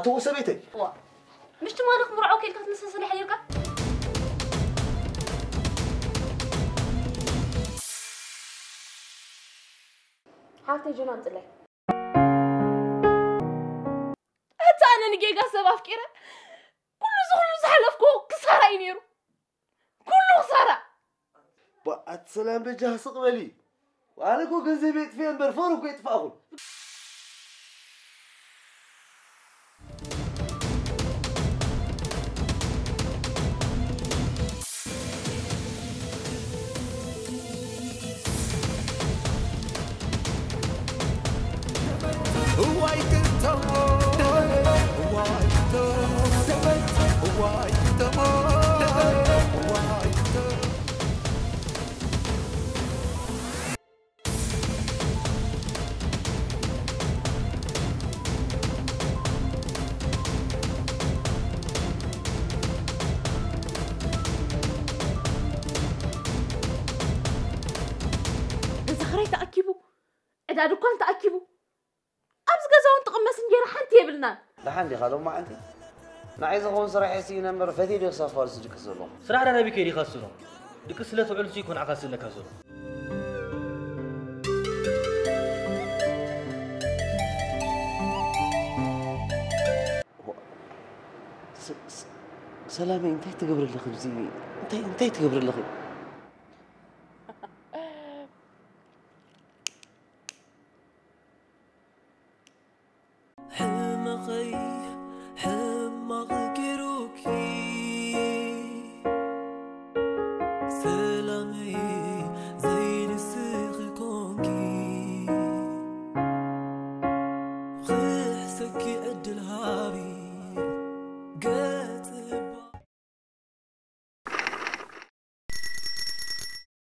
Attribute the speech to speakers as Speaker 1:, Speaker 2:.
Speaker 1: أتو سبيتي
Speaker 2: وا مش تمالك مرعو كيف تنسى حيرك حالتي جنان تلي حتى أنا نجيجا سبب كيرا كل زحلفكو كسارة ينيرو كله خسارة
Speaker 1: بقى سلام بجاه سقبلي وأنا كو جنزي بيت فين برفور وكو يتفاقل
Speaker 2: إذا دكان تأكيبو أبز جزاون تقمص نجار حنتي يبلنا
Speaker 1: لحن خلوا ما عندي نعيز أقول صراحة سينا مر فتي لي صفار سجك الزلمة
Speaker 3: صراحة أنا بكيري خسرهم ديك سلة وعلو سيكون عكاس لك هزول
Speaker 1: سلامي انت تقبر اللي خبزي انت تقبر اللي خبزي
Speaker 4: good